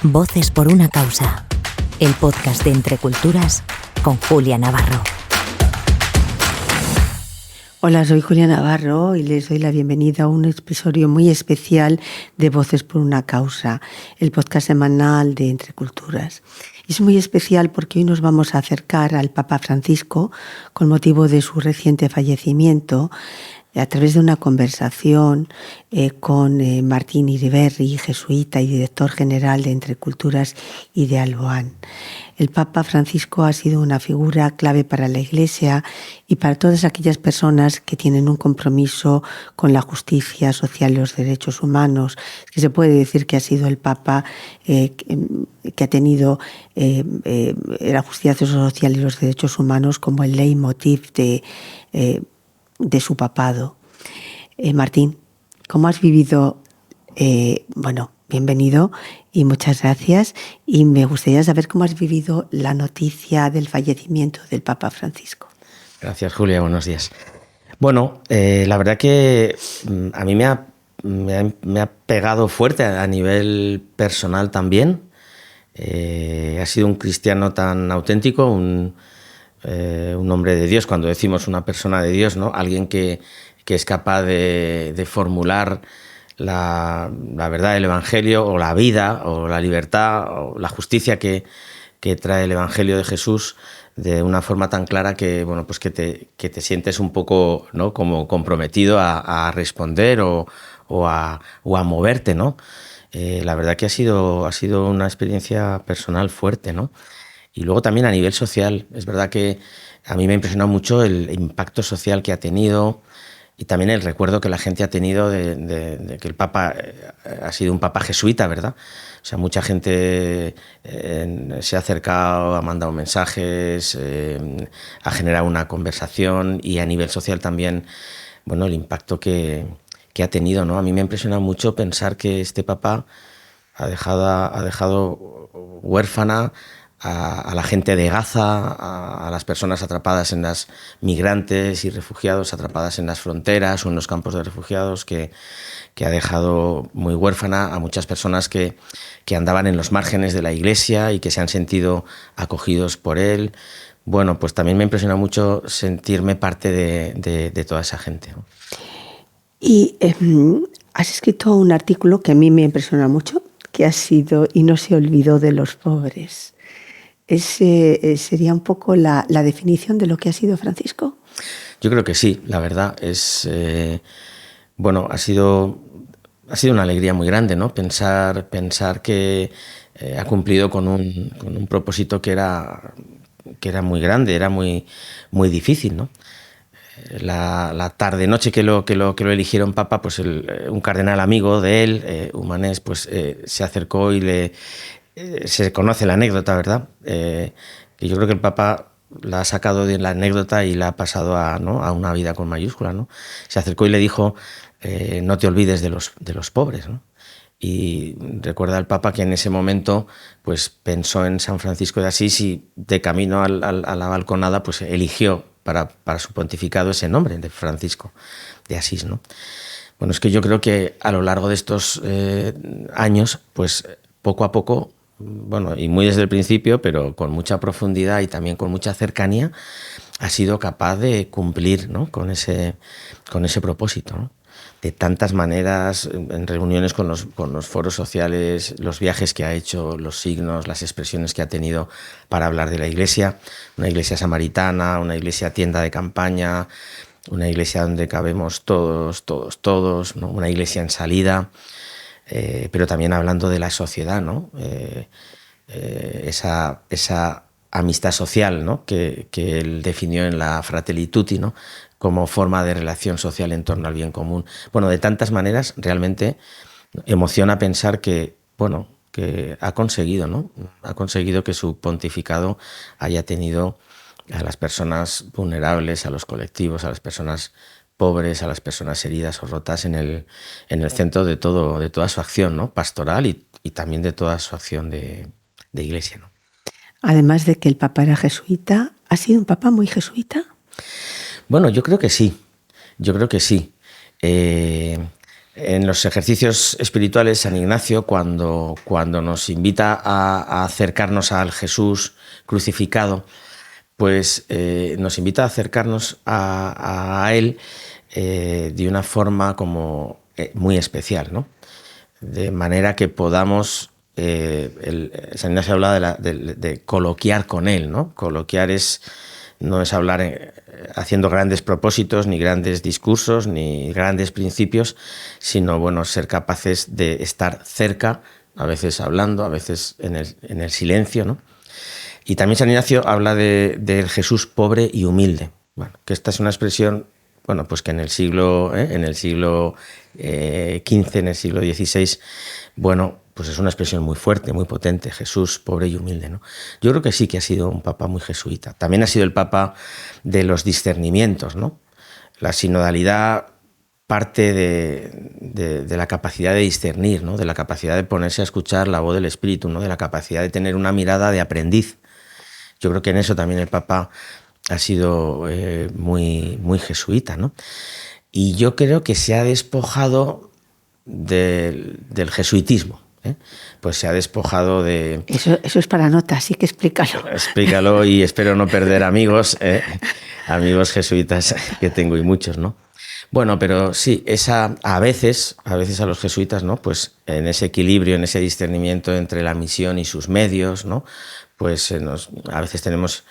Voces por una causa, el podcast de Entre Culturas con Julia Navarro. Hola, soy Julia Navarro y les doy la bienvenida a un episodio muy especial de Voces por una causa, el podcast semanal de Entre Culturas. Y es muy especial porque hoy nos vamos a acercar al Papa Francisco con motivo de su reciente fallecimiento a través de una conversación con Martín Iriberri, jesuita y director general de Entre Culturas y de Alboán. El Papa Francisco ha sido una figura clave para la Iglesia y para todas aquellas personas que tienen un compromiso con la justicia social y los derechos humanos. Que se puede decir que ha sido el Papa que ha tenido la justicia social y los derechos humanos como el leitmotiv de su papado. Martín, ¿cómo has vivido? Bienvenido y muchas gracias. Y me gustaría saber cómo has vivido la noticia del fallecimiento del Papa Francisco. Gracias, Julia. Buenos días. Bueno, la verdad que a mí me ha pegado fuerte a nivel personal también. Ha sido un cristiano tan auténtico, un hombre de Dios. Cuando decimos una persona de Dios, ¿no? Alguien que es capaz de formular la verdad del Evangelio, o la vida, o la libertad, o la justicia que trae el Evangelio de Jesús de una forma tan clara que, bueno, pues que te sientes un poco, ¿no?, como comprometido a responder o a moverte, ¿no? La verdad que ha sido una experiencia personal fuerte, ¿no? Y luego también a nivel social. Es verdad que a mí me ha impresionado mucho el impacto social que ha tenido y también el recuerdo que la gente ha tenido de que el Papa ha sido un Papa jesuita, ¿verdad? O sea, mucha gente se ha acercado, ha mandado mensajes, ha generado una conversación, y a nivel social también, bueno, el impacto que ha tenido, ¿no? A mí me ha impresionado mucho pensar que este Papa ha dejado huérfana a la gente de Gaza, a las personas atrapadas en las migrantes y refugiados atrapadas en las fronteras o en los campos de refugiados, que ha dejado muy huérfana a muchas personas que andaban en los márgenes de la Iglesia y que se han sentido acogidos por él. Bueno, pues también me impresiona mucho sentirme parte de toda esa gente, ¿no? Y has escrito un artículo que a mí me impresiona mucho, que ha sido "Y no se olvidó de los pobres". ¿Ese sería un poco la definición de lo que ha sido Francisco? Yo creo que sí, la verdad. Ha sido una alegría muy grande, ¿no? Pensar que ha cumplido con un propósito que era muy grande, era muy, muy difícil, ¿no? La tarde-noche que lo eligieron Papa, pues un cardenal amigo de él, Humanés, pues se acercó y se conoce la anécdota, ¿verdad? Que yo creo que el Papa la ha sacado de la anécdota y la ha pasado a una vida con mayúscula, ¿no? Se acercó y le dijo, no te olvides de los pobres, ¿no? Y recuerda el Papa que en ese momento pues pensó en San Francisco de Asís, y de camino a la balconada pues eligió para su pontificado ese nombre de Francisco de Asís, ¿no? Bueno, es que yo creo que a lo largo de estos años, pues poco a poco, bueno, y muy desde el principio, pero con mucha profundidad y también con mucha cercanía, ha sido capaz de cumplir, ¿no?, con ese propósito, ¿no? De tantas maneras, en reuniones con los foros sociales, los viajes que ha hecho, los signos, las expresiones que ha tenido para hablar de la Iglesia, una Iglesia samaritana, una Iglesia tienda de campaña, una Iglesia donde cabemos todos, ¿no?, una Iglesia en salida, pero también hablando de la sociedad, ¿no? Esa amistad social, ¿no?, que él definió en la Fratelli Tutti, ¿no?, como forma de relación social en torno al bien común. Bueno, de tantas maneras, realmente emociona pensar que ha conseguido, ¿no? Ha conseguido que su pontificado haya tenido a las personas vulnerables, a los colectivos, a las personas pobres, a las personas heridas o rotas en el centro de toda su acción, ¿no?, pastoral y también de toda su acción de Iglesia, ¿no? Además de que el Papa era jesuita, ¿ha sido un Papa muy jesuita? Bueno, yo creo que sí. En los ejercicios espirituales, San Ignacio, cuando nos invita a acercarnos al Jesús crucificado, pues nos invita a acercarnos a Él de una forma como muy especial, ¿no? De manera que podamos... San Ignacio habla de coloquiar con Él, ¿no? Coloquiar no es hablar haciendo grandes propósitos, ni grandes discursos, ni grandes principios, sino bueno, ser capaces de estar cerca, a veces hablando, a veces en el silencio, ¿no? Y también San Ignacio habla del Jesús pobre y humilde. Bueno, que esta es una expresión, bueno, pues que en el siglo XV, en el siglo XVI, bueno, pues es una expresión muy fuerte, muy potente, Jesús pobre y humilde, ¿no? Yo creo que sí que ha sido un papa muy jesuita. También ha sido el papa de los discernimientos, ¿no? La sinodalidad parte de la capacidad de discernir, ¿no? De la capacidad de ponerse a escuchar la voz del Espíritu, ¿no? De la capacidad de tener una mirada de aprendiz. Yo creo que en eso también el papa ha sido muy, muy jesuita, ¿no? Y yo creo que se ha despojado del jesuitismo. Pues se ha despojado de... Eso es para nota, así que explícalo. Explícalo y espero no perder amigos jesuitas que tengo y muchos, ¿no? Bueno, pero sí, a veces a los jesuitas, ¿no? Pues en ese equilibrio, en ese discernimiento entre la misión y sus medios, ¿no? Pues a veces tenemos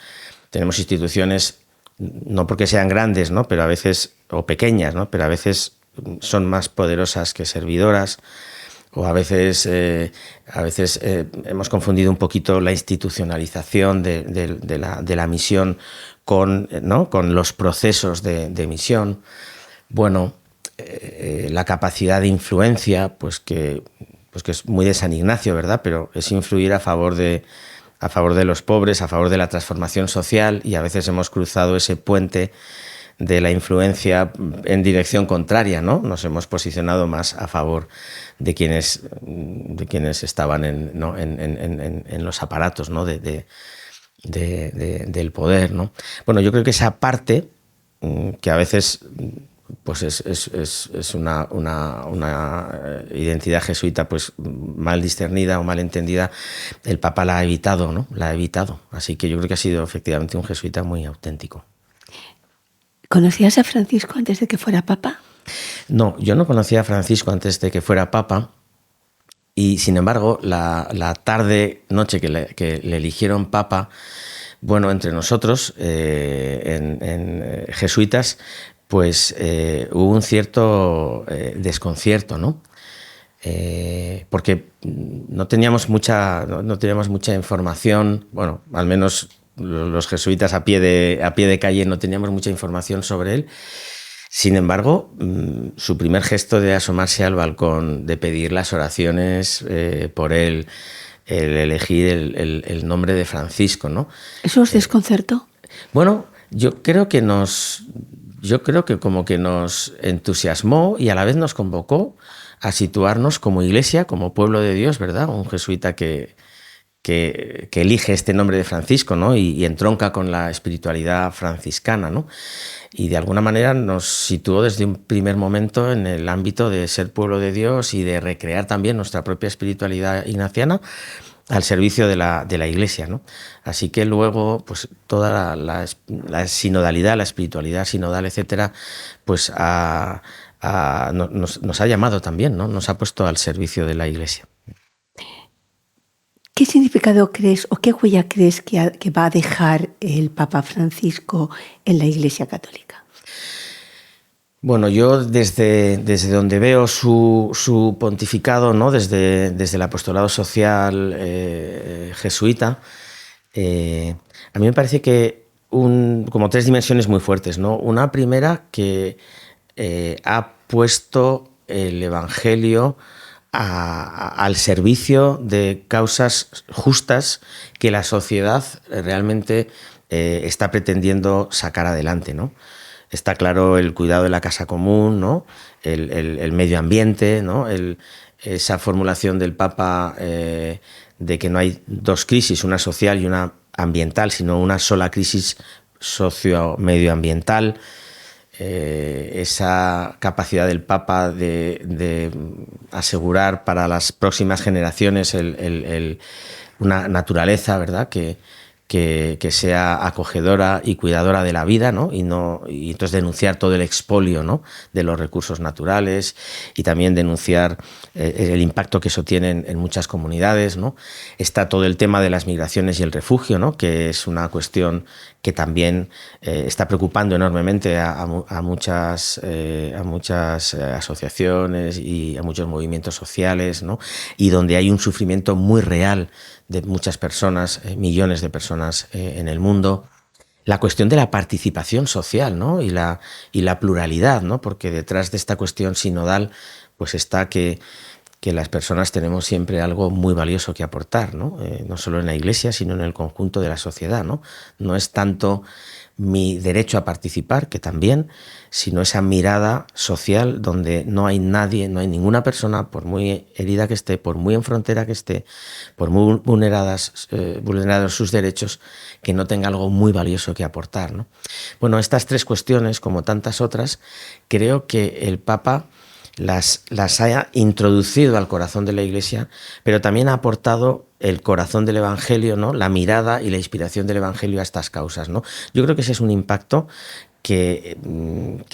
instituciones, no porque sean grandes, ¿no? Pero a veces, o pequeñas, ¿no? Pero a veces son más poderosas que servidoras. O a veces hemos confundido un poquito la institucionalización de la misión con los procesos de misión. Bueno, la capacidad de influencia, pues que es muy de San Ignacio, ¿verdad? Pero es influir a favor de los pobres, a favor de la transformación social, y a veces hemos cruzado ese puente de la influencia en dirección contraria, ¿no? Nos hemos posicionado más a favor de quienes estaban en los aparatos, ¿no? del poder, ¿no? Bueno, yo creo que esa parte que a veces pues es una identidad jesuita pues mal discernida o mal entendida, el Papa la ha evitado, ¿no? La ha evitado. Así que yo creo que ha sido efectivamente un jesuita muy auténtico. ¿Conocías a Francisco antes de que fuera papa? No, yo no conocía a Francisco antes de que fuera papa, y sin embargo la tarde-noche que le eligieron papa, bueno, entre nosotros, en jesuitas, pues hubo un cierto desconcierto, ¿no? Porque no teníamos mucha información, bueno, al menos los jesuitas a pie de calle no teníamos mucha información sobre él. Sin embargo, su primer gesto de asomarse al balcón, de pedir las oraciones por él, el elegir el nombre de Francisco, ¿no? ¿Eso os desconcertó? Bueno, yo creo que como que nos entusiasmó y a la vez nos convocó a situarnos como iglesia, como pueblo de Dios, ¿verdad? Un jesuita que elige este nombre de Francisco, ¿no? Y entronca con la espiritualidad franciscana, ¿no? Y de alguna manera nos situó desde un primer momento en el ámbito de ser pueblo de Dios y de recrear también nuestra propia espiritualidad ignaciana al servicio de la Iglesia, ¿no? Así que luego, pues toda la sinodalidad, la espiritualidad sinodal, etcétera, pues nos ha llamado también, ¿no? Nos ha puesto al servicio de la Iglesia. ¿Qué significado crees o qué huella crees que va a dejar el Papa Francisco en la Iglesia Católica? Bueno, yo desde donde veo su pontificado, ¿no? Desde el apostolado social jesuita, a mí me parece que como tres dimensiones muy fuertes, ¿no? Una primera, que ha puesto el Evangelio al servicio de causas justas que la sociedad realmente está pretendiendo sacar adelante, ¿no? Está claro el cuidado de la casa común, ¿no? El medio ambiente, ¿no? Esa formulación del Papa de que no hay dos crisis, una social y una ambiental, sino una sola crisis socio-medioambiental. esa capacidad del Papa de asegurar para las próximas generaciones una naturaleza, ¿verdad?, que sea acogedora y cuidadora de la vida, ¿no? Y entonces denunciar todo el expolio, ¿no?, de los recursos naturales, y también denunciar el impacto que eso tiene en muchas comunidades, ¿no? Está todo el tema de las migraciones y el refugio, ¿no?, que es una cuestión que también está preocupando enormemente a muchas asociaciones y a muchos movimientos sociales, ¿no?, y donde hay un sufrimiento muy real de muchas personas, millones de personas en el mundo. La cuestión de la participación social, ¿no?, y la pluralidad, ¿no?, porque detrás de esta cuestión sinodal pues está que las personas tenemos siempre algo muy valioso que aportar, ¿no? No solo en la Iglesia, sino en el conjunto de la sociedad, ¿no? No es tanto mi derecho a participar, que también, sino esa mirada social donde no hay nadie, no hay ninguna persona, por muy herida que esté, por muy en frontera que esté, por muy vulnerados sus derechos, que no tenga algo muy valioso que aportar, ¿no? Bueno, estas tres cuestiones, como tantas otras, creo que el Papa las haya introducido al corazón de la Iglesia, pero también ha aportado el corazón del Evangelio, ¿no?, la mirada y la inspiración del Evangelio a estas causas, ¿no? Yo creo que ese es un impacto que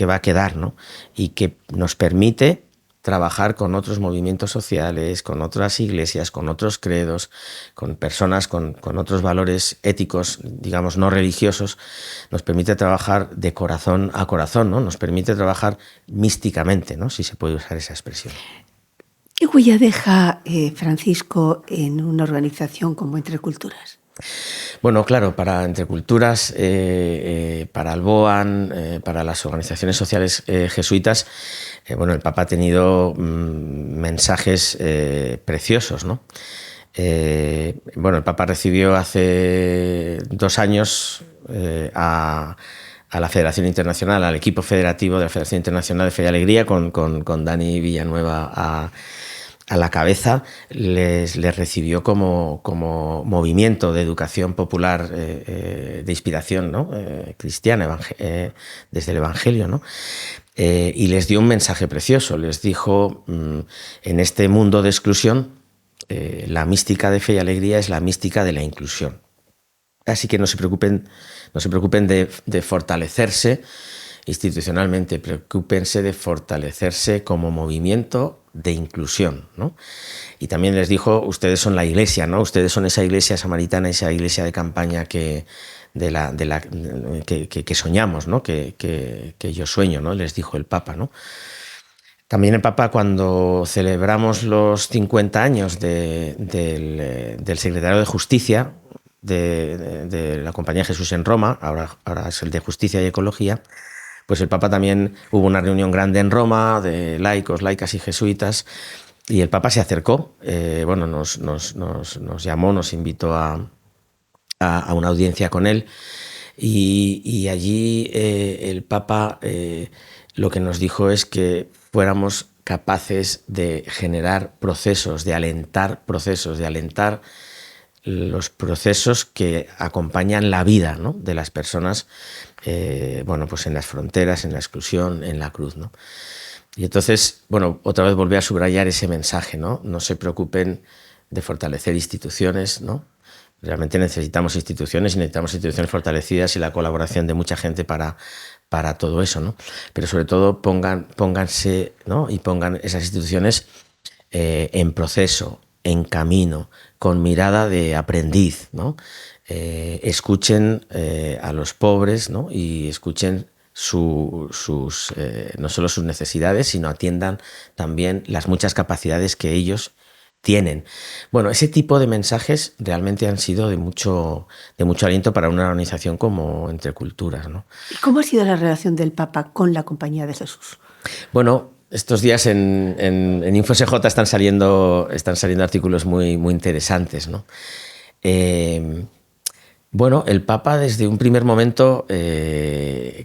va a quedar, ¿no?, y que nos permite trabajar con otros movimientos sociales, con otras iglesias, con otros credos, con personas con otros valores éticos, digamos, no religiosos. Nos permite trabajar de corazón a corazón, ¿no? Nos permite trabajar místicamente, ¿no?, si se puede usar esa expresión. ¿Qué huella deja Francisco en una organización como Entre Culturas? Bueno, claro, para Entre Culturas, para Alboan, para las organizaciones sociales jesuitas, bueno, el Papa ha tenido mensajes preciosos, ¿no? Bueno, el Papa recibió hace 2 años a la Federación Internacional, al equipo federativo de la Federación Internacional de Fe y Alegría, con Dani Villanueva a la cabeza. Les recibió como movimiento de educación popular de inspiración, ¿no?, cristiana, desde el Evangelio, ¿no? Y les dio un mensaje precioso. Les dijo, en este mundo de exclusión, la mística de Fe y Alegría es la mística de la inclusión. Así que no se preocupen de fortalecerse institucionalmente, preocúpense de fortalecerse como movimiento de inclusión, ¿no? Y también les dijo, ustedes son la Iglesia, ¿no? Ustedes son esa Iglesia samaritana, esa Iglesia de campaña que soñamos, ¿no?, que yo sueño, ¿no?, les dijo el Papa, ¿no? También el Papa, cuando celebramos los 50 años del secretario de Justicia de la Compañía de Jesús en Roma, ahora es el de Justicia y Ecología, pues el Papa también hubo una reunión grande en Roma de laicos, laicas y jesuitas, y el Papa se acercó, bueno, nos llamó, nos invitó a una audiencia con él, y allí el Papa lo que nos dijo es que fuéramos capaces de generar procesos, de alentar los procesos que acompañan la vida, ¿no?, de las personas, bueno, pues en las fronteras, en la exclusión, en la cruz, ¿no? Y entonces, bueno, otra vez volví a subrayar ese mensaje, ¿no? No se preocupen de fortalecer instituciones, ¿no? Realmente necesitamos instituciones fortalecidas y la colaboración de mucha gente para todo eso, ¿no? Pero sobre todo pónganse, ¿no?, y pongan esas instituciones en proceso, en camino, con mirada de aprendiz, ¿no? Escuchen a los pobres, ¿no?, y escuchen no solo sus necesidades, sino atiendan también las muchas capacidades que ellos tienen. Bueno, ese tipo de mensajes realmente han sido de mucho aliento para una organización como Entre Culturas, ¿no? ¿Y cómo ha sido la relación del Papa con la Compañía de Jesús? Bueno, estos días en InfoSJ están saliendo artículos muy, muy interesantes, ¿no? Bueno, el Papa desde un primer momento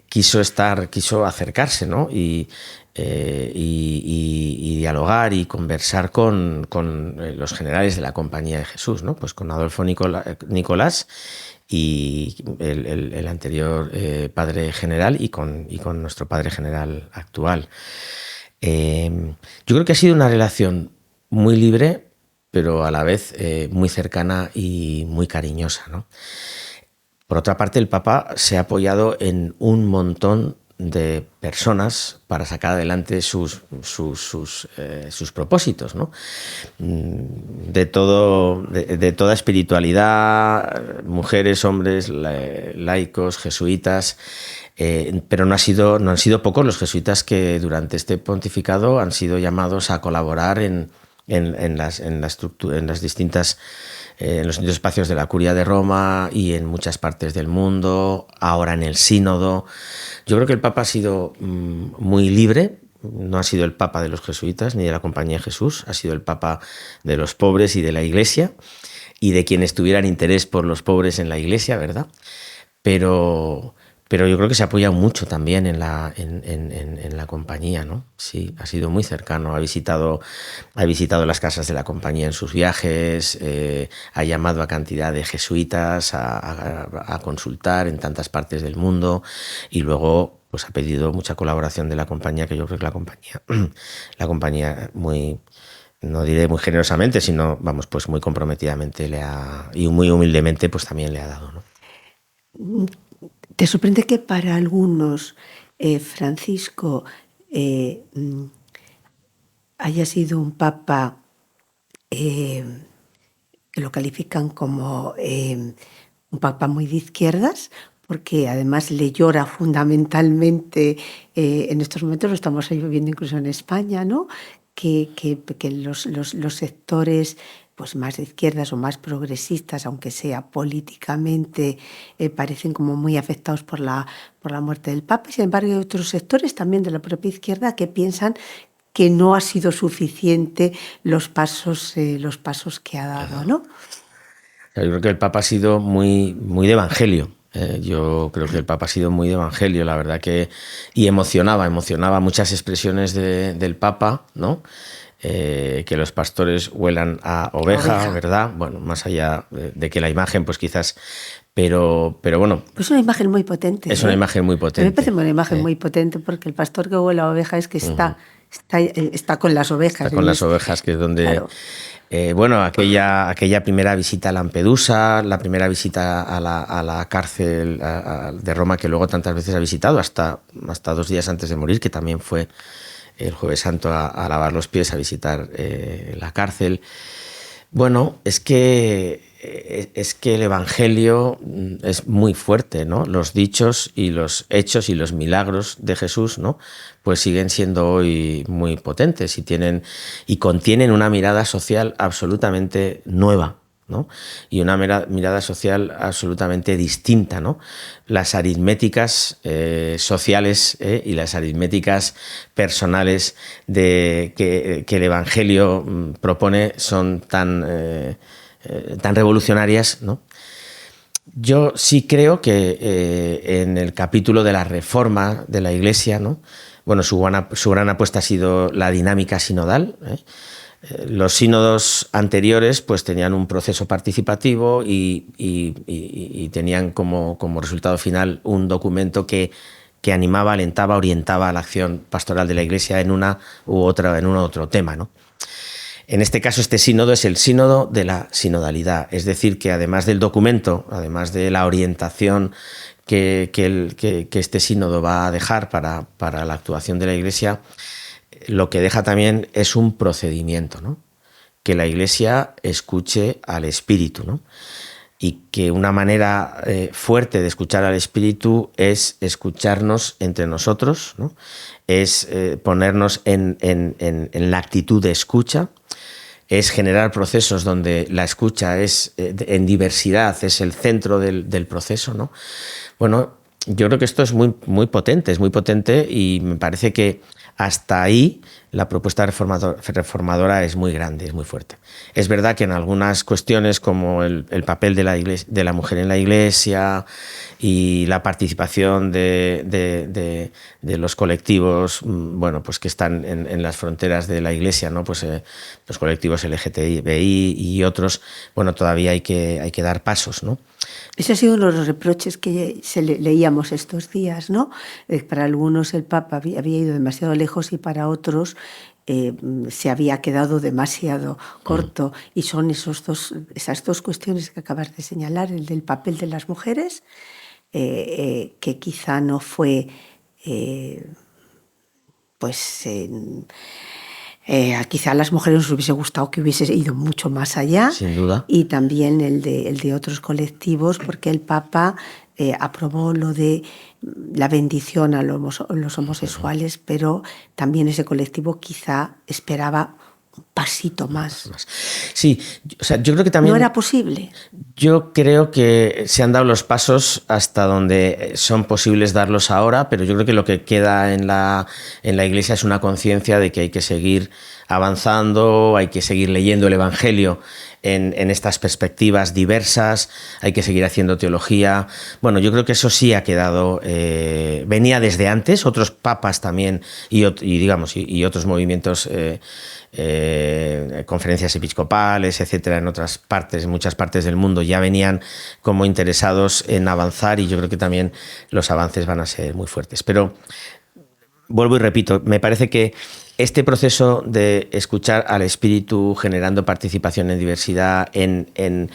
quiso acercarse, ¿no? Y y dialogar y conversar con los generales de la Compañía de Jesús, ¿no? Pues con Adolfo Nicolás y el anterior padre general y con nuestro padre general actual. Yo creo que ha sido una relación muy libre, pero a la vez muy cercana y muy cariñosa, ¿no? Por otra parte, el Papa se ha apoyado en un montón de personas para sacar adelante sus propósitos, ¿no? De toda espiritualidad, mujeres, hombres, laicos, jesuitas, pero no han sido pocos los jesuitas que durante este pontificado han sido llamados a colaborar en los distintos espacios de la Curia de Roma y en muchas partes del mundo, ahora en el Sínodo. Yo creo que el Papa ha sido muy libre, no ha sido el Papa de los jesuitas ni de la Compañía de Jesús, ha sido el Papa de los pobres y de la Iglesia y de quienes tuvieran interés por los pobres en la Iglesia, ¿verdad? Pero yo creo que se ha apoyado mucho también en la compañía, ¿no? Sí, ha sido muy cercano. Ha visitado las casas de la compañía en sus viajes, ha llamado a cantidad de jesuitas a consultar en tantas partes del mundo y luego pues ha pedido mucha colaboración de la compañía, que yo creo que la compañía muy, no diré muy generosamente, sino vamos, pues muy comprometidamente y muy humildemente pues también le ha dado, ¿no? ¿Te sorprende que para algunos Francisco haya sido un papa que lo califican como un papa muy de izquierdas? Porque además le llora fundamentalmente, en estos momentos lo estamos viviendo incluso en España, ¿no? Que los sectores pues más de izquierdas o más progresistas, aunque sea políticamente, parecen como muy afectados por la muerte del Papa. Sin embargo, hay otros sectores también de la propia izquierda que piensan que no ha sido suficiente los pasos que ha dado, ¿no? Yo creo que el Papa ha sido muy, muy de evangelio. Yo creo que el Papa ha sido muy de evangelio, la verdad y emocionaba muchas expresiones del Papa, ¿no? Que los pastores huelan a oveja, ¿verdad? Bueno, más allá de que la imagen, pues quizás, pero bueno. Pues es una imagen muy potente. Es una imagen muy potente. Me parece una imagen muy potente porque el pastor que huele a oveja es que está con las ovejas. Está con las ovejas, que es donde... Claro. Bueno, aquella primera visita a Lampedusa, la primera visita a la cárcel de Roma, que luego tantas veces ha visitado, hasta 2 días antes de morir, que también fue el Jueves Santo a lavar los pies, a visitar la cárcel. Bueno, es que el Evangelio es muy fuerte, ¿no? Los dichos y los hechos y los milagros de Jesús, ¿no? Pues siguen siendo hoy muy potentes y contienen una mirada social absolutamente nueva, ¿no? Y una mirada social absolutamente distinta, ¿no? Las aritméticas sociales y las aritméticas personales que el Evangelio propone son tan revolucionarias, ¿no? Yo sí creo que en el capítulo de la reforma de la Iglesia, ¿no? Bueno, su gran apuesta ha sido la dinámica sinodal, ¿eh? Los sínodos anteriores pues tenían un proceso participativo y tenían como resultado final un documento que animaba, alentaba, orientaba a la acción pastoral de la Iglesia en un u otro tema, ¿no? En este caso, este sínodo es el sínodo de la sinodalidad, es decir, que además del documento, además de la orientación que este sínodo va a dejar para la actuación de la Iglesia, lo que deja también es un procedimiento, ¿no? Que la Iglesia escuche al Espíritu, ¿no? Y que una manera fuerte de escuchar al Espíritu es escucharnos entre nosotros, ¿no? Es ponernos en la actitud de escucha, es generar procesos donde la escucha es en diversidad, es el centro del proceso, ¿no? Bueno, yo creo que esto es muy, muy potente, y me parece que hasta ahí la propuesta reformadora es muy grande, es muy fuerte. Es verdad que en algunas cuestiones como el papel de la mujer en la Iglesia y la participación de los colectivos, bueno, pues que están en las fronteras de la Iglesia, ¿no? Pues los colectivos LGTBI y otros, bueno, todavía hay que dar pasos, ¿no? Ese ha sido uno de los reproches que leíamos estos días, ¿no? Para algunos el Papa había ido demasiado lejos y para otros se había quedado demasiado corto. Y son esas dos cuestiones que acabas de señalar, el del papel de las mujeres, que quizá no fue quizá a las mujeres nos hubiese gustado que hubiese ido mucho más allá. Sin duda. Y también el de otros colectivos, porque el Papa aprobó lo de la bendición a los homosexuales, pero también ese colectivo quizá esperaba un pasito más. Sí, o sea, yo creo que también... ¿No era posible? Yo creo que se han dado los pasos hasta donde son posibles darlos ahora, pero yo creo que lo que queda en la Iglesia es una conciencia de que hay que seguir avanzando, hay que seguir leyendo el Evangelio en estas perspectivas diversas, hay que seguir haciendo teología. Bueno, yo creo que eso sí ha quedado, venía desde antes, otros papas también y otros movimientos, conferencias episcopales, etcétera, en muchas partes del mundo ya venían como interesados en avanzar, y yo creo que también los avances van a ser muy fuertes. Pero vuelvo y repito, me parece que este proceso de escuchar al Espíritu generando participación en diversidad, en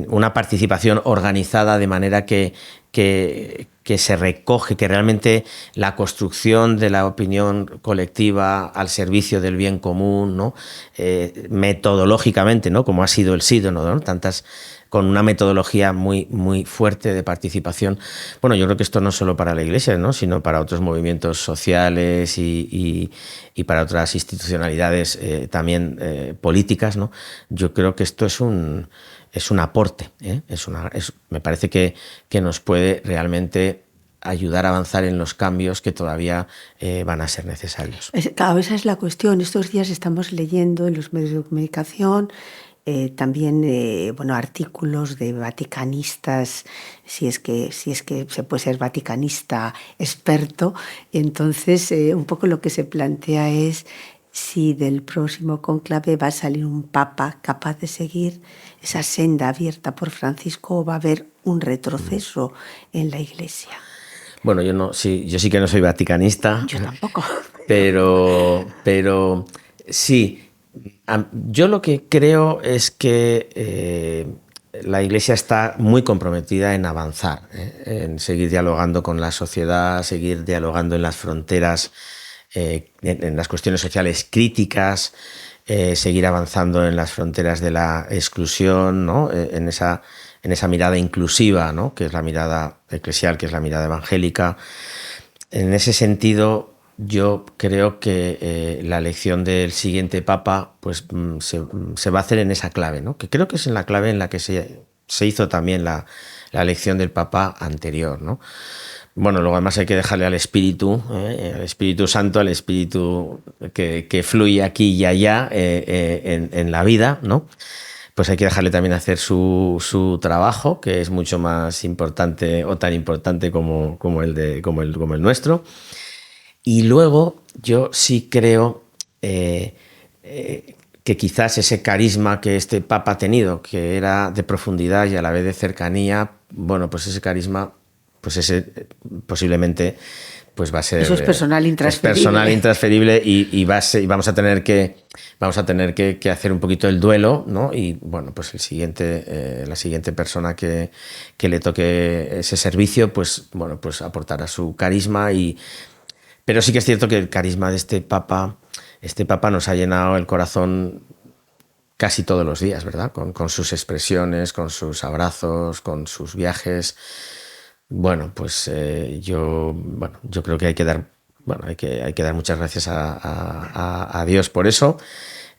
una participación organizada de manera que se recoge, que realmente la construcción de la opinión colectiva al servicio del bien común, ¿no? Metodológicamente, ¿no? Como ha sido el sínodo, ¿no? Con una metodología muy, muy fuerte de participación. Bueno, yo creo que esto no es solo para la Iglesia, ¿no? Sino para otros movimientos sociales y para otras institucionalidades también políticas, ¿no? Yo creo que esto es un aporte, ¿eh? Me parece que nos puede realmente ayudar a avanzar en los cambios que todavía van a ser necesarios. Claro, esa es la cuestión. Estos días estamos leyendo en los medios de comunicación también artículos de vaticanistas, si es que se puede ser vaticanista experto. Entonces, un poco lo que se plantea es si del próximo cónclave va a salir un papa capaz de seguir esa senda abierta por Francisco, o va a haber un retroceso en la Iglesia. Bueno, yo sí que no soy vaticanista. Yo tampoco. Pero sí, yo lo que creo es que la Iglesia está muy comprometida en avanzar, en seguir dialogando con la sociedad, seguir dialogando en las fronteras, en las cuestiones sociales críticas, seguir avanzando en las fronteras de la exclusión, ¿no? En esa mirada inclusiva, ¿no? Que es la mirada eclesial, que es la mirada evangélica. En ese sentido, yo creo que la elección del siguiente papa pues, se va a hacer en esa clave, ¿no? Que creo que es en la clave en la que se hizo también la elección del papa anterior, ¿no? Bueno, luego además hay que dejarle al Espíritu Santo, al Espíritu que fluye aquí y allá en la vida, ¿no? Pues hay que dejarle también hacer su trabajo, que es mucho más importante o tan importante como el nuestro. Y luego yo sí creo que quizás ese carisma que este papa ha tenido, que era de profundidad y a la vez de cercanía, bueno, pues ese carisma, pues ese posiblemente pues va a ser... Eso es personal intransferible. Es personal intransferible y vamos a tener que hacer un poquito el duelo, ¿no? Y bueno, pues la siguiente persona que le toque ese servicio, pues bueno, pues aportará su carisma. Pero sí que es cierto que el carisma de este papa nos ha llenado el corazón casi todos los días, ¿verdad? Con sus expresiones, con sus abrazos, con sus viajes. Bueno, pues yo creo que hay que dar muchas gracias a Dios por eso.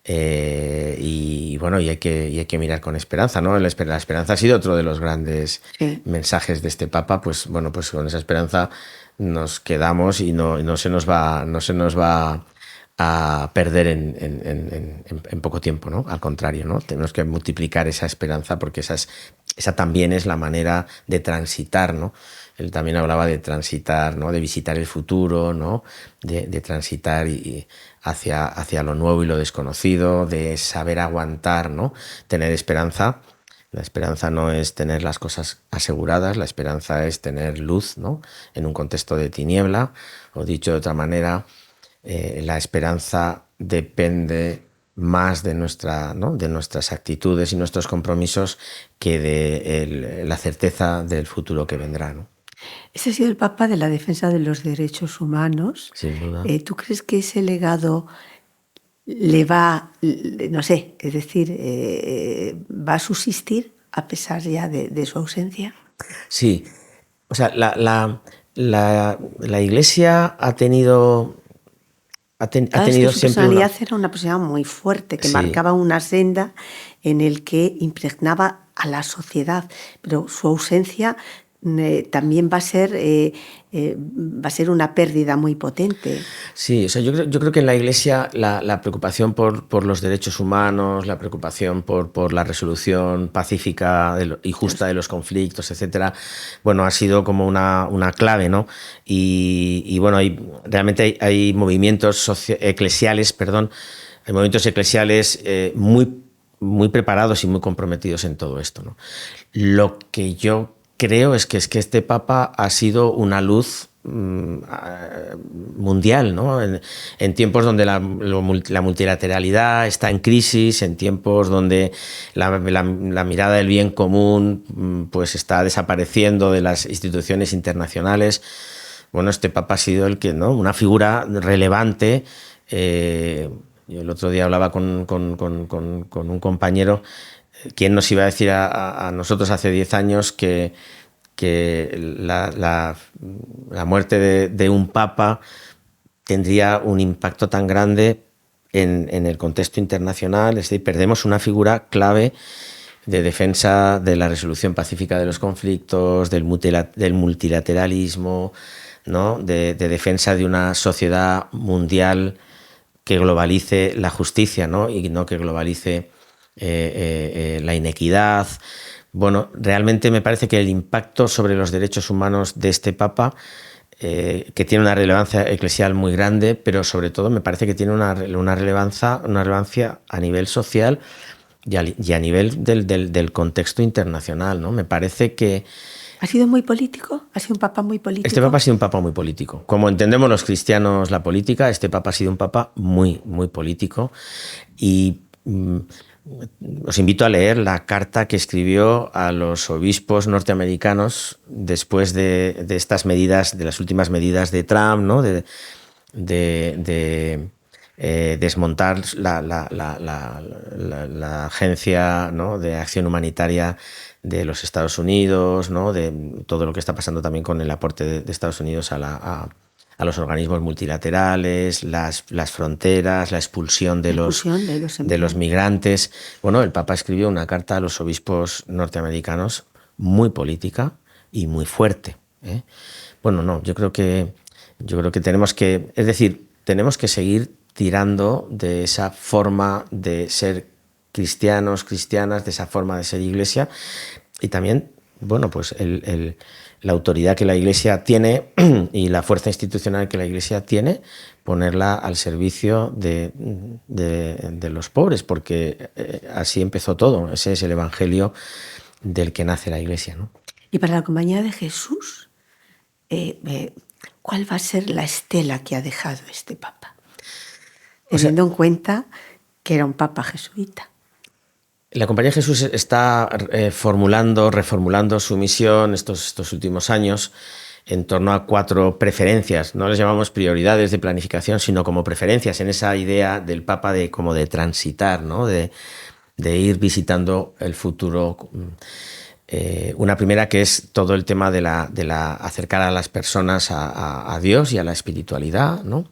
Y hay que mirar con esperanza, ¿no? La esperanza ha sido otro de los grandes mensajes de este papa. Pues bueno, pues con esa esperanza nos quedamos y no se nos va a perder en poco tiempo, ¿no? Al contrario, ¿no? Tenemos que multiplicar esa esperanza porque esa también es la manera de transitar, ¿no? Él también hablaba de transitar, ¿no? De visitar el futuro, ¿no? De transitar hacia lo nuevo y lo desconocido, de saber aguantar, ¿no? Tener esperanza. La esperanza no es tener las cosas aseguradas, la esperanza es tener luz, ¿no? En un contexto de tiniebla, o dicho de otra manera, la esperanza depende más de nuestras actitudes y nuestros compromisos que de la certeza del futuro que vendrá, ¿no? Ese ha sido el Papa de la defensa de los derechos humanos. Sin duda. ¿Tú crees que ese legado le va, no sé, es decir, va a subsistir a pesar ya de su ausencia? Sí. O sea, la Iglesia ha tenido Su siempre personalidad era una personalidad muy fuerte, que Sí. marcaba una senda en el que impregnaba a la sociedad, pero su ausencia también va a ser una pérdida muy potente. Sí, o sea, yo creo que en la Iglesia la preocupación por los derechos humanos, la preocupación por la resolución pacífica y justa de los conflictos, etcétera, bueno, ha sido como una clave, ¿no? Y bueno, realmente hay movimientos eclesiales, hay movimientos eclesiales muy preparados y muy comprometidos en todo esto, ¿no? Lo que yo creo es que este Papa ha sido una luz mundial, ¿no? En tiempos donde la multilateralidad está en crisis, en tiempos donde la mirada del bien común pues está desapareciendo de las instituciones internacionales. Bueno, este Papa ha sido una figura relevante. Yo el otro día hablaba con un compañero. ¿Quién nos iba a decir a nosotros hace 10 años que la muerte de un papa tendría un impacto tan grande en el contexto internacional? Es decir, perdemos una figura clave de defensa de la resolución pacífica de los conflictos, del multilateralismo, ¿no? De defensa de una sociedad mundial que globalice la justicia, ¿no? Y no que globalice la inequidad. Bueno, realmente me parece que el impacto sobre los derechos humanos de este Papa, que tiene una relevancia eclesial muy grande, pero sobre todo me parece que tiene una relevancia a nivel social y a nivel del contexto internacional, ¿no? Me parece que ¿Ha sido muy político? ¿Ha sido un Papa muy político? este Papa ha sido un Papa muy político. Como entendemos los cristianos la política, este Papa ha sido un Papa muy, muy político. Y os invito a leer la carta que escribió a los obispos norteamericanos después de estas medidas, de las últimas medidas de Trump, ¿no? De desmontar la agencia, ¿no? De acción humanitaria de los Estados Unidos, ¿no? De todo lo que está pasando también con el aporte de Estados Unidos a los organismos multilaterales, las fronteras, la expulsión de los migrantes. Bueno, el Papa escribió una carta a los obispos norteamericanos muy política y muy fuerte, ¿eh? Bueno, no, yo creo que tenemos que seguir tirando de esa forma de ser cristianos, cristianas, de esa forma de ser Iglesia, y también, bueno, pues la autoridad que la Iglesia tiene y la fuerza institucional que la Iglesia tiene, ponerla al servicio de los pobres, porque así empezó todo. Ese es el evangelio del que nace la Iglesia, ¿no? Y para la Compañía de Jesús, ¿cuál va a ser la estela que ha dejado este Papa? Teniendo en cuenta que era un Papa jesuita. La Compañía de Jesús está reformulando su misión estos últimos años en torno a 4 preferencias. No les llamamos prioridades de planificación, sino como preferencias, en esa idea del Papa de transitar, ¿no? De ir visitando el futuro. Una primera, que es todo el tema de acercar a las personas a Dios y a la espiritualidad, ¿no?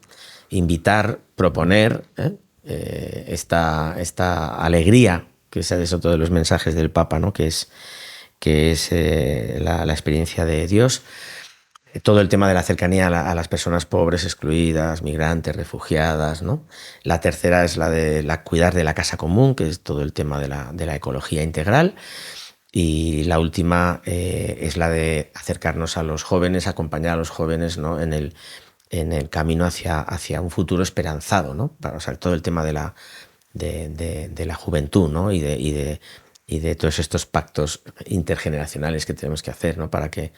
Invitar, proponer esta alegría, que ese es otro de los mensajes del Papa, ¿no? que es la experiencia de Dios. todo el tema de la cercanía a las personas pobres, excluidas, migrantes, refugiadas, ¿no? La tercera es la de cuidar de la casa común, que es todo el tema de la ecología integral. Y la última es la de acercarnos a los jóvenes, acompañar a los jóvenes, ¿no? en el camino hacia un futuro esperanzado, ¿no? O sea, todo el tema de la juventud, ¿no? y de todos estos pactos intergeneracionales que tenemos que hacer, ¿no? Para que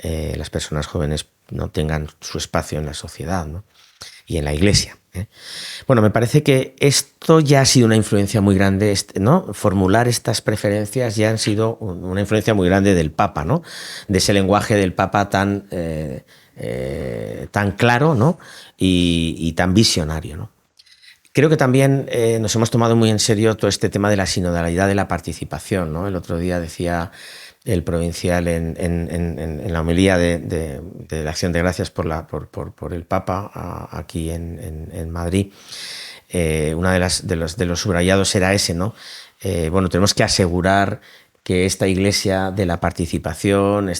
las personas jóvenes no tengan su espacio en la sociedad, ¿no? Y en la Iglesia. Bueno, me parece que esto ya ha sido una influencia muy grande, ¿no? Formular estas preferencias ya han sido una influencia muy grande del Papa, ¿no? De ese lenguaje del Papa tan claro, ¿no? y tan visionario, ¿no? Creo que también nos hemos tomado muy en serio todo este tema de la sinodalidad de la participación, ¿no? El otro día decía el provincial en la homilía de la Acción de Gracias por el Papa aquí en Madrid. Una de los subrayados era ese, ¿no? Bueno, tenemos que asegurar que esta iglesia de la participación en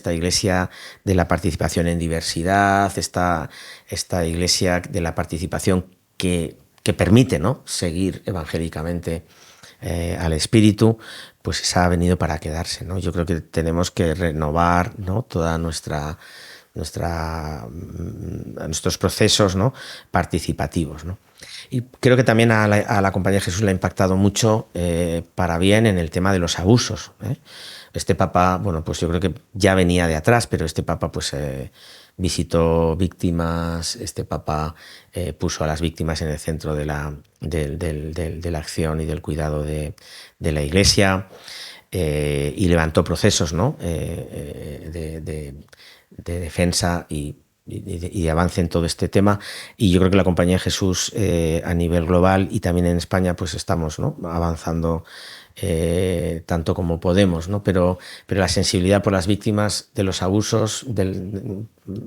diversidad, esta iglesia de la participación que permite, ¿no? Seguir evangélicamente al Espíritu, pues esa ha venido para quedarse, ¿no? Yo creo que tenemos que renovar, ¿no? Toda nuestros procesos, ¿no? Participativos, ¿no? Y creo que también a la Compañía de Jesús le ha impactado mucho para bien en el tema de los abusos, ¿eh? Este Papa, bueno, pues yo creo que ya venía de atrás, pero este Papa pues visitó víctimas, este Papa puso a las víctimas en el centro de la acción y del cuidado de la Iglesia, y levantó procesos, ¿no? de defensa y de avance en todo este tema. Y yo creo que la Compañía de Jesús a nivel global y también en España pues estamos, ¿no? Avanzando tanto como podemos, ¿no? Pero la sensibilidad por las víctimas de los abusos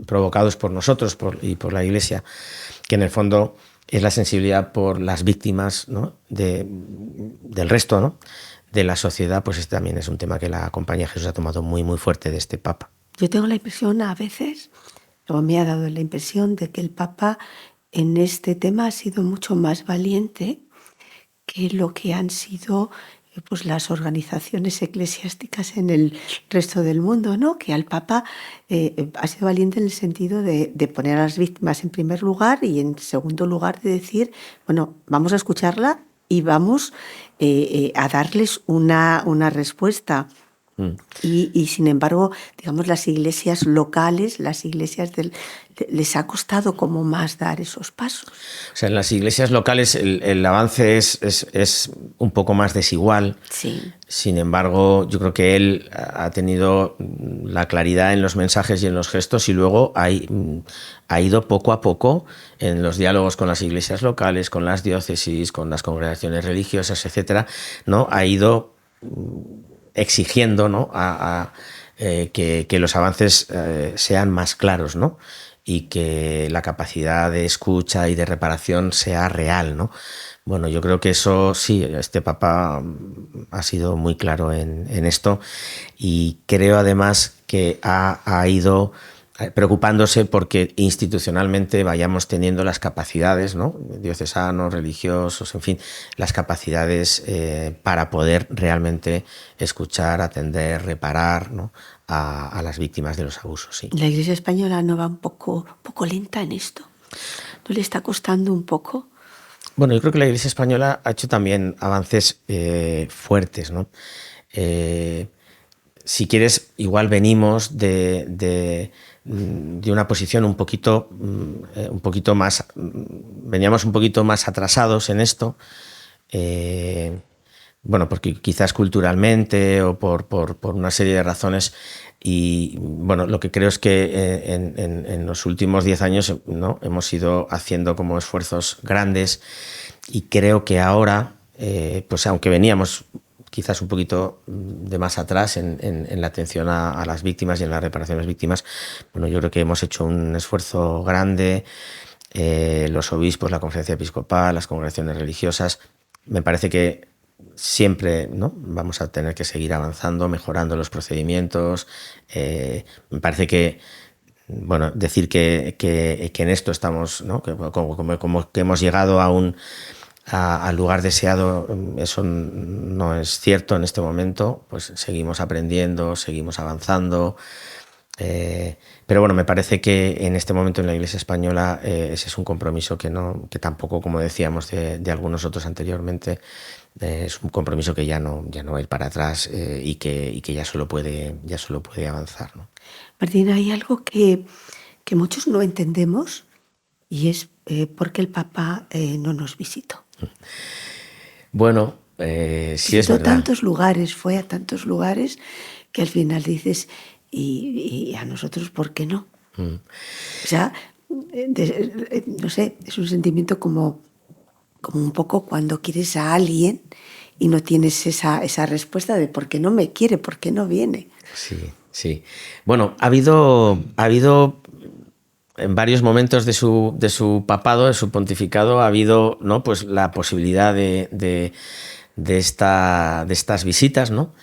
provocados por nosotros y por la Iglesia, que en el fondo es la sensibilidad por las víctimas, ¿no? del resto, ¿no? de la sociedad, pues este también es un tema que la Compañía de Jesús ha tomado muy, muy fuerte de este Papa. Yo tengo la impresión a veces, o me ha dado la impresión de que el Papa en este tema ha sido mucho más valiente que lo que han sido pues las organizaciones eclesiásticas en el resto del mundo, ¿no? Que al Papa ha sido valiente en el sentido de poner a las víctimas en primer lugar y en segundo lugar de decir, bueno, vamos a escucharla y vamos a darles una respuesta. Y sin embargo, digamos, las iglesias locales, las iglesias les ha costado como más dar esos pasos. O sea, en las iglesias locales el avance es un poco más desigual. Sí. Sin embargo, yo creo que él ha tenido la claridad en los mensajes y en los gestos, y luego ha ido poco a poco en los diálogos con las iglesias locales, con las diócesis, con las congregaciones religiosas, etcétera, ¿no? Ha ido exigiendo, ¿no? que los avances sean más claros, ¿no? Y que la capacidad de escucha y de reparación sea real, ¿no? Bueno, yo creo que eso sí, este Papa ha sido muy claro en esto, y creo además que ha ido preocupándose porque institucionalmente vayamos teniendo las capacidades, ¿no? Diocesanos, religiosos, en fin, las capacidades para poder realmente escuchar, atender, reparar, ¿no? a las víctimas de los abusos. Sí. La Iglesia española no va un poco lenta en esto. ¿No le está costando un poco? Bueno, yo creo que la Iglesia española ha hecho también avances fuertes, ¿no? Si quieres, igual venimos de una posición un poquito más, veníamos un poquito más atrasados en esto, bueno, porque quizás culturalmente o por una serie de razones. Y bueno, lo que creo es que en los últimos 10 años, ¿no? hemos ido haciendo como esfuerzos grandes, y creo que ahora, pues aunque veníamos quizás un poquito de más atrás en la atención a las víctimas y en la reparación de las víctimas, bueno, yo creo que hemos hecho un esfuerzo grande, los obispos, la Conferencia Episcopal, las congregaciones religiosas. Me parece que siempre, ¿no? vamos a tener que seguir avanzando, mejorando los procedimientos. Me parece que bueno, decir que en esto estamos, ¿no? Como que hemos llegado al lugar deseado, eso no es cierto en este momento. Pues seguimos aprendiendo, seguimos avanzando. Pero bueno, me parece que en este momento en la Iglesia española ese es un compromiso que tampoco, como decíamos de algunos otros anteriormente, es un compromiso que ya no va a ir para atrás, y que ya solo puede avanzar, ¿no? Martina, hay algo que muchos no entendemos, y es por qué el Papa no nos visitó. Bueno, sí es verdad. Fue a tantos lugares que al final dices, ¿y a nosotros por qué no? O sea, no sé, es un sentimiento como un poco cuando quieres a alguien y no tienes esa respuesta de por qué no me quiere, por qué no viene. Sí. Bueno, ha habido en varios momentos de su papado, de su pontificado, ha habido, ¿no? Pues la posibilidad de estas visitas, ¿no?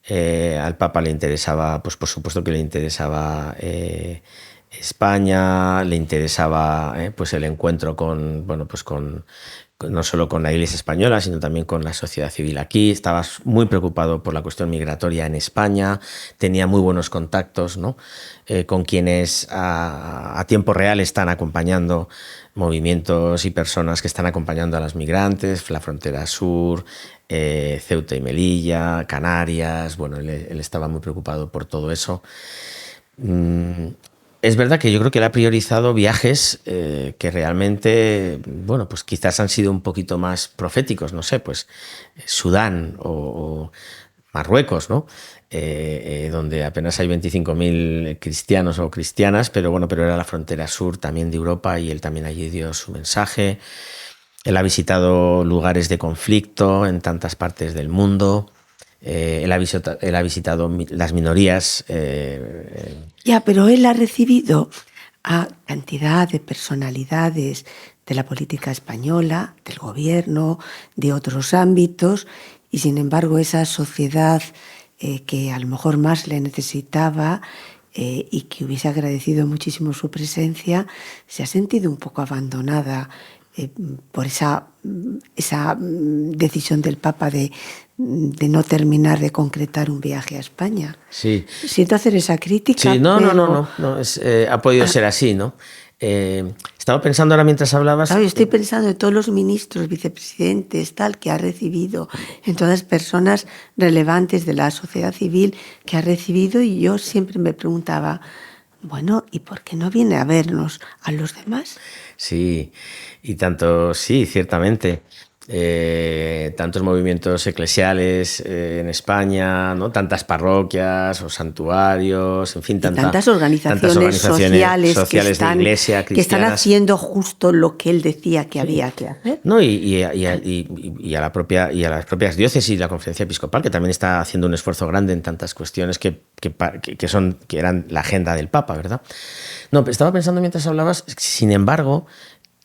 Al Papa le interesaba, pues por supuesto que le interesaba España, le interesaba pues el encuentro con no solo con la Iglesia española, sino también con la sociedad civil aquí. Estaba muy preocupado por la cuestión migratoria en España, tenía muy buenos contactos, ¿no? Con quienes a tiempo real están acompañando movimientos y personas que están acompañando a los migrantes, la frontera sur, Ceuta y Melilla, Canarias. Bueno, él estaba muy preocupado por todo eso. Es verdad que yo creo que él ha priorizado viajes que realmente, bueno, pues quizás han sido un poquito más proféticos, no sé, pues Sudán o Marruecos, ¿no? Donde apenas hay 25.000 cristianos o cristianas, pero era la frontera sur también de Europa, y él también allí dio su mensaje. Él ha visitado lugares de conflicto en tantas partes del mundo. Él ha visitado las minorías. Ya, pero él ha recibido a cantidad de personalidades de la política española, del gobierno, de otros ámbitos, y sin embargo esa sociedad que a lo mejor más le necesitaba y que hubiese agradecido muchísimo su presencia, se ha sentido un poco abandonada por esa decisión del Papa de no terminar de concretar un viaje a España. Sí. Siento hacer esa crítica. Sí, no, ha podido ser así, ¿no? Estaba pensando ahora mientras hablabas. Claro, estoy pensando en todos los ministros, vicepresidentes, que ha recibido, en todas las personas relevantes de la sociedad civil que ha recibido, y yo siempre me preguntaba, bueno, ¿y por qué no viene a vernos a los demás? Sí, y tanto, sí, ciertamente. Tantos movimientos eclesiales en España, ¿no? Tantas parroquias o santuarios, en fin, tantas organizaciones sociales que están, de iglesia, que están haciendo justo lo que él decía que había que hacer. No, y a las propias diócesis y la Conferencia Episcopal, que también está haciendo un esfuerzo grande en tantas cuestiones que eran la agenda del Papa, ¿verdad? No, estaba pensando mientras hablabas, sin embargo,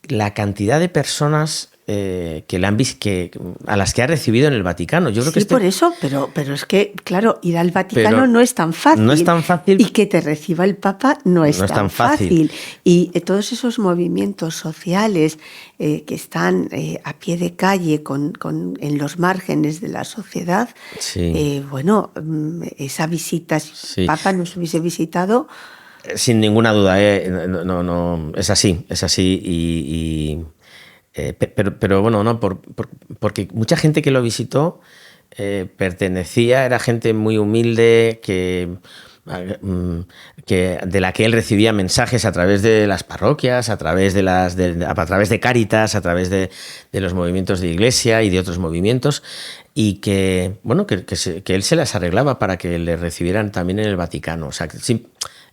la cantidad de personas a las que ha recibido en el Vaticano. Yo creo que por eso, pero es que, claro, ir al Vaticano no es tan fácil. No es tan fácil. Y que te reciba el Papa no es tan fácil. Y todos esos movimientos sociales que están a pie de calle en los márgenes de la sociedad, sí. Esa visita, si el Papa nos hubiese visitado... Sin ninguna duda, no, es así pero bueno, no, porque mucha gente que lo visitó era gente muy humilde de la que él recibía mensajes a través de las parroquias, a través de Cáritas, a través de los movimientos de iglesia y de otros movimientos, y que él se las arreglaba para que le recibieran también en el Vaticano. O sea, sí,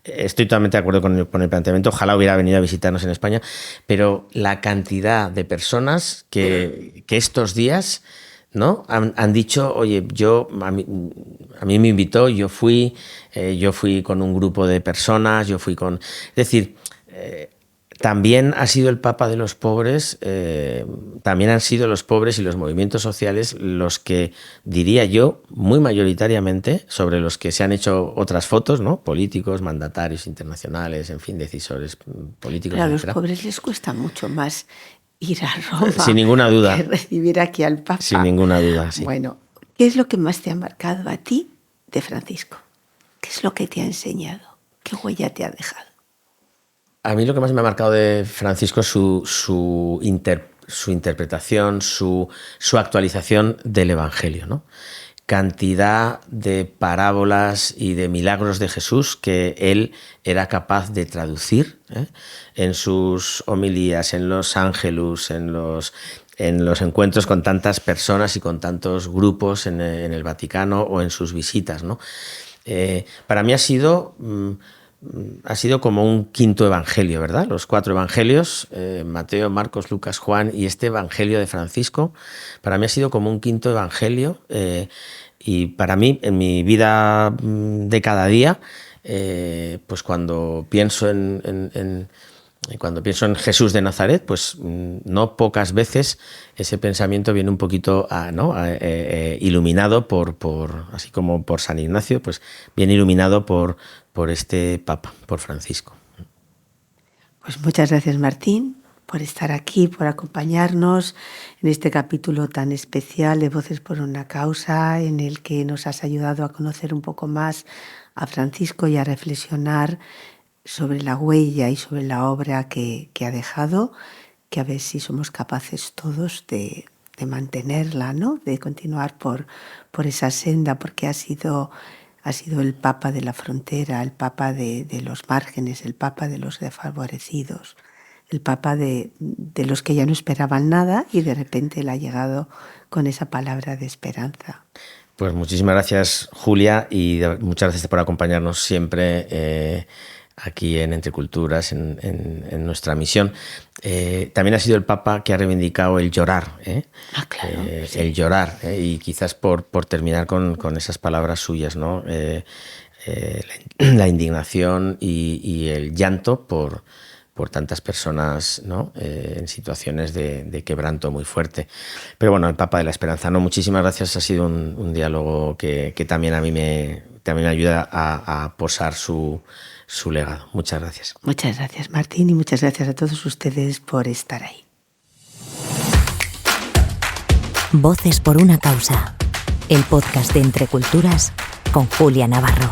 estoy totalmente de acuerdo con el planteamiento. Ojalá hubiera venido a visitarnos en España, pero la cantidad de personas que estos días, ¿no? han dicho, oye, a mí me invitó, yo fui con un grupo de personas, es decir, también ha sido el Papa de los pobres, también han sido los pobres y los movimientos sociales los que, diría yo, muy mayoritariamente, sobre los que se han hecho otras fotos, ¿no? Políticos, mandatarios internacionales, en fin, decisores políticos. Pero a los pobres les cuesta mucho más ir a Roma. Sin ninguna duda. Que recibir aquí al Papa. Sin ninguna duda, sí. Bueno, ¿qué es lo que más te ha marcado a ti de Francisco? ¿Qué es lo que te ha enseñado? ¿Qué huella te ha dejado? A mí lo que más me ha marcado de Francisco es su interpretación, su actualización del Evangelio, ¿no? Cantidad de parábolas y de milagros de Jesús que él era capaz de traducir, en sus homilías, en los ángelus, en los encuentros con tantas personas y con tantos grupos en el Vaticano o en sus visitas, ¿no? Para mí ha sido como un quinto evangelio, ¿verdad? Los 4 evangelios, Mateo, Marcos, Lucas, Juan y este evangelio de Francisco, para mí ha sido como un quinto evangelio, y para mí, en mi vida de cada día, pues cuando pienso en Jesús de Nazaret, pues no pocas veces ese pensamiento viene un poquito iluminado así como por San Ignacio, pues viene iluminado por este Papa, por Francisco. Pues muchas gracias, Martín, por estar aquí, por acompañarnos en este capítulo tan especial de Voces por una Causa, en el que nos has ayudado a conocer un poco más a Francisco y a reflexionar sobre la huella y sobre la obra que ha dejado, que a ver si somos capaces todos de mantenerla, ¿no? De continuar por esa senda, porque ha sido el Papa de la frontera, el Papa de los márgenes, el Papa de los desfavorecidos, el Papa de los que ya no esperaban nada y de repente él ha llegado con esa palabra de esperanza. Pues muchísimas gracias, Julia, y muchas gracias por acompañarnos siempre aquí en Entre Culturas, en nuestra misión. También ha sido el Papa que ha reivindicado el llorar, Claro, sí. El llorar, y quizás por terminar con esas palabras suyas, ¿no? La indignación y el llanto por tantas personas, ¿no? En situaciones de quebranto muy fuerte. Pero bueno, el Papa de la Esperanza, ¿no? Muchísimas gracias, ha sido un diálogo que también a mí me ayuda a posar su legado. Muchas gracias. Muchas gracias, Martín, y muchas gracias a todos ustedes por estar ahí. Voces por una Causa, el podcast de Entre Culturas con Julia Navarro.